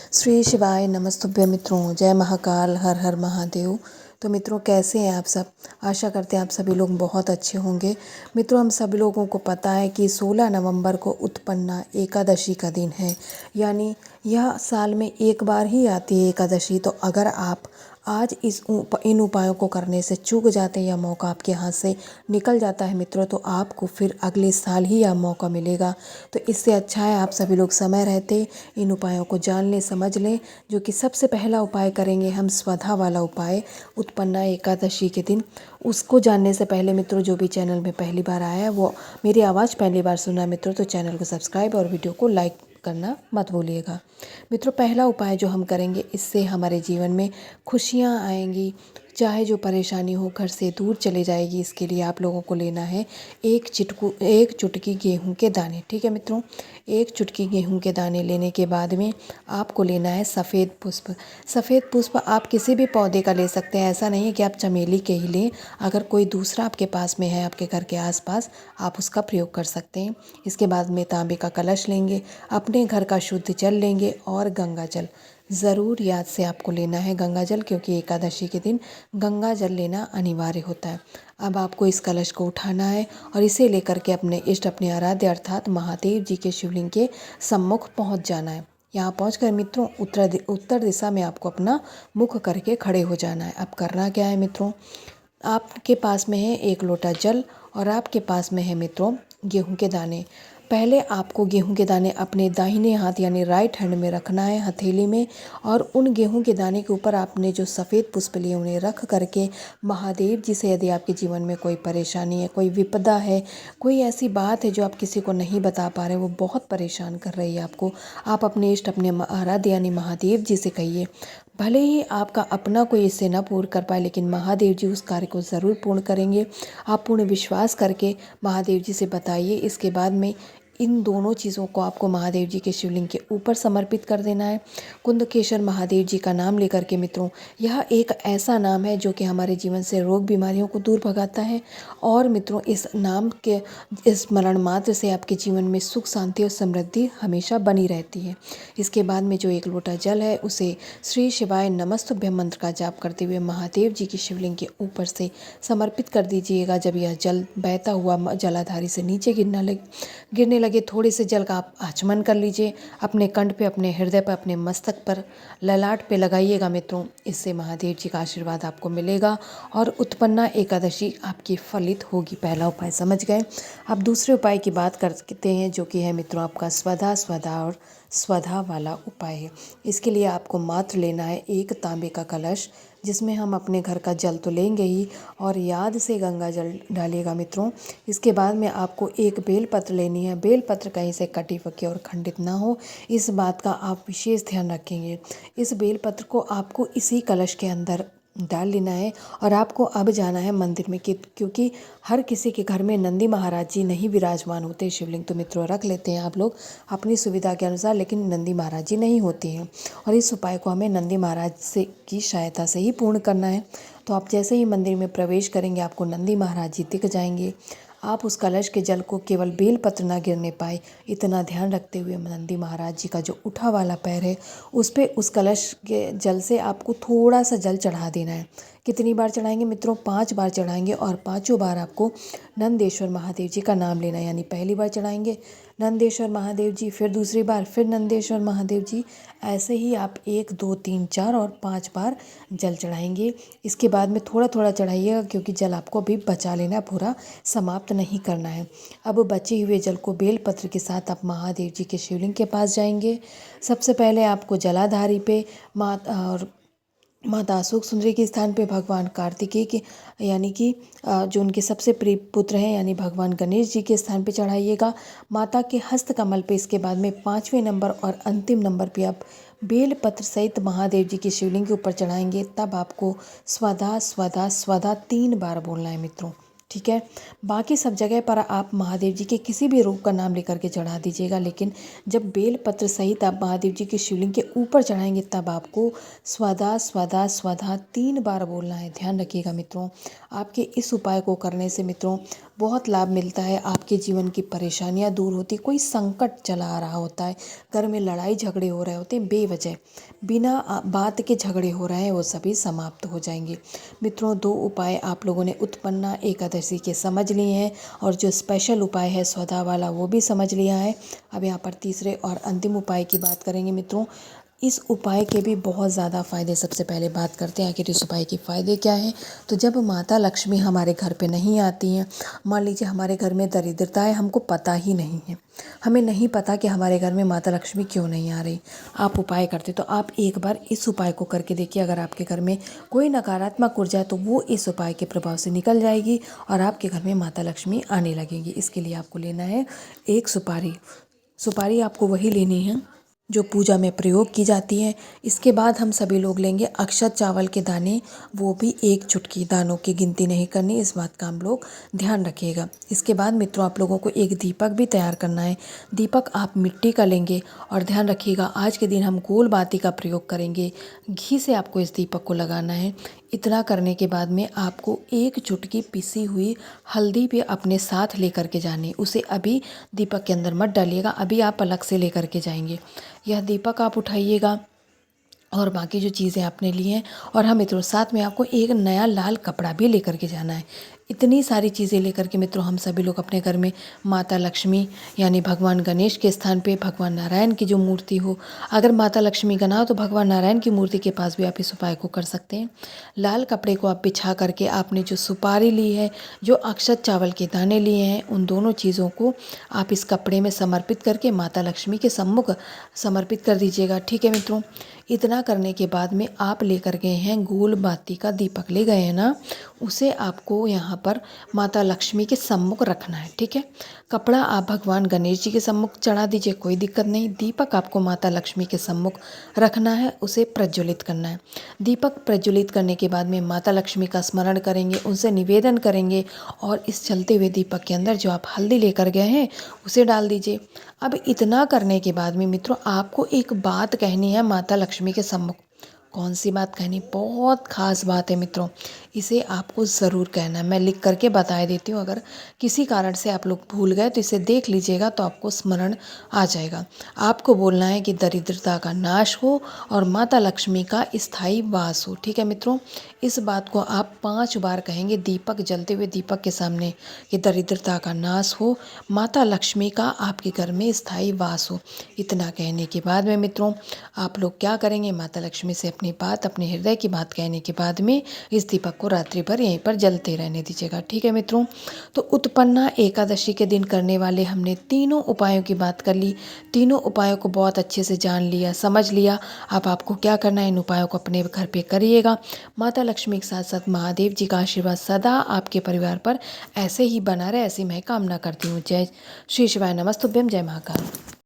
श्री शिवाय नमस्तुभ्य मित्रों, जय महाकाल, हर हर महादेव। तो मित्रों, कैसे हैं आप सब? आशा करते हैं आप सभी लोग बहुत अच्छे होंगे। मित्रों, हम सभी लोगों को पता है कि 16 नवंबर को उत्पन्ना एकादशी का दिन है, यानी यह साल में एक बार ही आती है एकादशी। तो अगर आप आज इन उपायों को करने से चूक जाते हैं या मौका आपके हाथ से निकल जाता है मित्रों, तो आपको फिर अगले साल ही यह मौका मिलेगा। तो इससे अच्छा है आप सभी लोग समय रहते इन उपायों को जान लें, समझ लें। जो कि सबसे पहला उपाय करेंगे हम स्वधा वाला उपाय उत्पन्ना एकादशी के दिन। उसको जानने से पहले मित्रों, जो भी चैनल में पहली बार आया है, वो मेरी आवाज़ पहली बार सुना मित्रों, तो चैनल को सब्सक्राइब और वीडियो को लाइक करना मत भूलिएगा। मित्रों, पहला उपाय जो हम करेंगे, इससे हमारे जीवन में खुशियाँ आएंगी, चाहे जो परेशानी हो घर से दूर चले जाएगी। इसके लिए आप लोगों को लेना है एक चुटकी गेहूं के दाने। ठीक है मित्रों, एक चुटकी गेहूं के दाने लेने के बाद में आपको लेना है सफ़ेद पुष्प। सफ़ेद पुष्प आप किसी भी पौधे का ले सकते हैं, ऐसा नहीं है कि आप चमेली के ही लें। अगर कोई दूसरा आपके पास में है, आपके घर के आसपास, आप उसका प्रयोग कर सकते हैं। इसके बाद में तांबे का कलश लेंगे, अपने घर का शुद्ध जल लेंगे और गंगा जल ज़रूर याद से आपको लेना है, गंगा जल, क्योंकि एकादशी के दिन गंगा जल लेना अनिवार्य होता है। अब आपको इस कलश को उठाना है और इसे लेकर के अपने इष्ट, अपने आराध्य अर्थात महादेव जी के शिवलिंग के सम्मुख पहुंच जाना है। यहाँ पहुंचकर मित्रों, उत्तर दिशा में आपको अपना मुख करके खड़े हो जाना है। अब करना क्या है मित्रों, आपके पास में है एक लोटा जल और आपके पास में है मित्रों गेहूं के दाने। पहले आपको गेहूं के दाने अपने दाहिने हाथ यानी राइट हैंड में रखना है, हथेली में। और उन गेहूं के दाने के ऊपर आपने जो सफ़ेद पुष्प लिए उन्हें रख करके महादेव जी से, यदि आपके जीवन में कोई परेशानी है, कोई विपदा है, कोई ऐसी बात है जो आप किसी को नहीं बता पा रहे, वो बहुत परेशान कर रही है आपको, आप अपने इष्ट, अपने आराध्य यानी महादेव जी से कहिए। भले ही आपका अपना कोई इससे न पूर्ण कर पाए, लेकिन महादेव जी उस कार्य को ज़रूर पूर्ण करेंगे। आप पूर्ण विश्वास करके महादेव जी से बताइए। इसके बाद में इन दोनों चीज़ों को आपको महादेव जी के शिवलिंग के ऊपर समर्पित कर देना है। कुंदकेश्वर महादेव जी का नाम लेकर के मित्रों, यह एक ऐसा नाम है जो कि हमारे जीवन से रोग बीमारियों को दूर भगाता है। और मित्रों, इस नाम के स्मरण मात्र से आपके जीवन में सुख, शांति और समृद्धि हमेशा बनी रहती है। इसके बाद में जो एक लोटा जल है, उसे श्री शिवाय नमस्तुभ्यं मंत्र का जाप करते हुए महादेव जी की शिवलिंग के ऊपर से समर्पित कर दीजिएगा। जब यह जल बहता हुआ जलाधारी से नीचे गिरने लगे, थोड़े से जल का आप आचमन कर लीजिए, अपने कंठ पे, अपने हृदय पर, अपने मस्तक पर, ललाट पे लगाइएगा मित्रों। इससे महादेव जी का आशीर्वाद आपको मिलेगा और उत्पन्ना एकादशी आपकी फलित होगी। पहला उपाय समझ गए। अब दूसरे उपाय की बात करते हैं, जो कि है मित्रों आपका स्वधा वाला उपाय है। इसके लिए आपको मात्र लेना है एक तांबे का कलश, जिसमें हम अपने घर का जल तो लेंगे ही और याद से गंगा जल डालिएगा मित्रों। इसके बाद में आपको एक बेलपत्र लेनी है। बेलपत्र कहीं से कटी फकी और खंडित ना हो, इस बात का आप विशेष ध्यान रखेंगे। इस बेलपत्र को आपको इसी कलश के अंदर डाल लेना है और आपको अब जाना है मंदिर में, क्योंकि हर किसी के घर में नंदी महाराज जी नहीं विराजमान होते। शिवलिंग तो मित्रों रख लेते हैं आप लोग अपनी सुविधा के अनुसार, लेकिन नंदी महाराज जी नहीं होते हैं। और इस उपाय को हमें नंदी महाराज से की सहायता से ही पूर्ण करना है। तो आप जैसे ही मंदिर में प्रवेश करेंगे, आपको नंदी महाराज जी दिख जाएंगे। आप उस कलश के जल को केवल बेलपत्र ना गिरने पाए, इतना ध्यान रखते हुए नंदी महाराज जी का जो उठा वाला पैर है, उस पर उस कलश के जल से आपको थोड़ा सा जल चढ़ा देना है। कितनी बार चढ़ाएंगे मित्रों? 5 बार चढ़ाएंगे और 5 बार आपको नंदेश्वर महादेव जी का नाम लेना है। यानी पहली बार चढ़ाएंगे नंदेश्वर महादेव जी, फिर दूसरी बार फिर नंदेश्वर महादेव जी, ऐसे ही आप 1 2 3 4 और 5 बार जल चढ़ाएंगे। इसके बाद में थोड़ा थोड़ा चढ़ाइएगा, क्योंकि जल आपको अभी बचा लेना है, पूरा समाप्त नहीं करना है। अब बचे हुए जल को बेलपत्र के साथ आप महादेव जी के शिवलिंग के पास जाएंगे। सबसे पहले आपको जलाधारी पे माता अशोक सुंदरी के स्थान पे भगवान कार्तिकेय के, यानी कि जो उनके सबसे प्रिय पुत्र हैं, यानी भगवान गणेश जी के स्थान पे चढ़ाइएगा। माता के हस्त कमल पे इसके बाद में 5वें नंबर और अंतिम नंबर पे आप बेलपत्र सहित महादेव जी के शिवलिंग के ऊपर चढ़ाएंगे। तब आपको स्वधा स्वधा स्वधा 3 बार बोलना है मित्रों। ठीक है, बाकी सब जगह पर आप महादेव जी के किसी भी रूप का नाम लेकर के चढ़ा दीजिएगा, लेकिन जब बेलपत्र सहित आप महादेव जी के शिवलिंग के ऊपर चढ़ाएंगे, तब आपको स्वधा स्वधा स्वधा 3 बार बोलना है। ध्यान रखिएगा मित्रों। आपके इस उपाय को करने से मित्रों बहुत लाभ मिलता है। आपके जीवन की परेशानियां दूर होती, कोई संकट चला आ रहा होता है, घर में लड़ाई झगड़े हो रहे होते हैं बेवजह, बिना बात के झगड़े हो रहे हैं, वो सभी समाप्त हो जाएंगे। मित्रों, 2 उपाय आप लोगों ने उत्पन्ना एकादशी के समझ लिए हैं और जो स्पेशल उपाय है स्वधा वाला वो भी समझ लिया है। अब यहाँ पर तीसरे और अंतिम उपाय की बात करेंगे। मित्रों, इस उपाय के भी बहुत ज़्यादा फ़ायदे, सबसे पहले बात करते हैं आखिर इस उपाय के फ़ायदे क्या हैं। तो जब माता लक्ष्मी हमारे घर पे नहीं आती हैं, मान लीजिए हमारे घर में दरिद्रता है, हमको पता ही नहीं है, हमें नहीं पता कि हमारे घर में माता लक्ष्मी क्यों नहीं आ रही, आप उपाय करते तो आप एक बार इस उपाय को करके देखिए। अगर आपके घर में कोई नकारात्मक ऊर्जा है तो वो इस उपाय के प्रभाव से निकल जाएगी और आपके घर में माता लक्ष्मी आने लगेंगी। इसके लिए आपको लेना है एक सुपारी आपको वही लेनी है जो पूजा में प्रयोग की जाती है। इसके बाद हम सभी लोग लेंगे अक्षत चावल के दाने, वो भी 1 चुटकी, दानों की गिनती नहीं करनी, इस बात का हम लोग ध्यान रखिएगा। इसके बाद मित्रों, आप लोगों को एक दीपक भी तैयार करना है। दीपक आप मिट्टी का लेंगे और ध्यान रखिएगा आज के दिन हम गोल बाती का प्रयोग करेंगे। घी से आपको इस दीपक को लगाना है। इतना करने के बाद में आपको 1 चुटकी पिसी हुई हल्दी भी अपने साथ लेकर के जानी, उसे अभी दीपक के अंदर मत डालिएगा, अभी आप अलग से लेकर के जाएंगे। यह दीपक आप उठाइएगा और बाकी जो चीज़ें आपने ली हैं, और हाँ मित्रों, साथ में आपको एक नया लाल कपड़ा भी लेकर के जाना है। इतनी सारी चीज़ें लेकर के मित्रों हम सभी लोग अपने घर में माता लक्ष्मी यानी भगवान गणेश के स्थान पे भगवान नारायण की जो मूर्ति हो, अगर माता लक्ष्मी का ना हो तो भगवान नारायण की मूर्ति के पास भी आप इस उपाय को कर सकते हैं। लाल कपड़े को आप बिछा करके आपने जो सुपारी ली है, जो अक्षत चावल के दाने लिए हैं, उन दोनों चीज़ों को आप इस कपड़े में समर्पित करके माता लक्ष्मी के सम्मुख समर्पित कर दीजिएगा। ठीक है मित्रों, इतना करने के बाद में आप लेकर गए हैं गोल बाती का दीपक ले गए हैं ना, उसे आपको यहाँ पर माता लक्ष्मी के सम्मुख रखना है। ठीक है, कपड़ा आप भगवान गणेश जी के सम्मुख चढ़ा दीजिए, कोई दिक्कत नहीं। दीपक आपको माता लक्ष्मी के सम्मुख रखना है, उसे प्रज्वलित करना है। दीपक प्रज्वलित करने के बाद में माता लक्ष्मी का स्मरण करेंगे, उनसे निवेदन करेंगे और इस चलते हुए दीपक के अंदर जो आप हल्दी लेकर गए हैं उसे डाल दीजिए। अब इतना करने के बाद में मित्रों आपको एक बात कहनी है माता लक्ष्मी के सम्मुख। कौन सी बात कहनी? बहुत खास बात है मित्रों, इसे आपको ज़रूर कहना है। मैं लिख करके बता देती हूँ, अगर किसी कारण से आप लोग भूल गए तो इसे देख लीजिएगा तो आपको स्मरण आ जाएगा। आपको बोलना है कि दरिद्रता का नाश हो और माता लक्ष्मी का स्थायी वास हो। ठीक है मित्रों, इस बात को आप 5 बार कहेंगे दीपक जलते हुए दीपक के सामने कि दरिद्रता का नाश हो, माता लक्ष्मी का आपके घर में स्थायी वास हो। इतना कहने के बाद में मित्रों आप लोग क्या करेंगे, माता लक्ष्मी से अपनी बात, अपने हृदय की बात कहने के बाद में इस दीपक को रात्रि भर यहीं पर जलते रहने दीजिएगा। ठीक है मित्रों, तो उत्पन्ना एकादशी के दिन करने वाले हमने तीनों उपायों की बात कर ली। तीनों उपायों को बहुत अच्छे से जान लिया, समझ लिया। अब आपको क्या करना है, इन उपायों को अपने घर पे करिएगा। माता लक्ष्मी के साथ साथ महादेव जी का आशीर्वाद सदा आपके परिवार पर ऐसे ही बना रहे, ऐसी मैं कामना करती हूँ। जय श्री शिवाय नमस्तुभ्यम, जय महाकाल।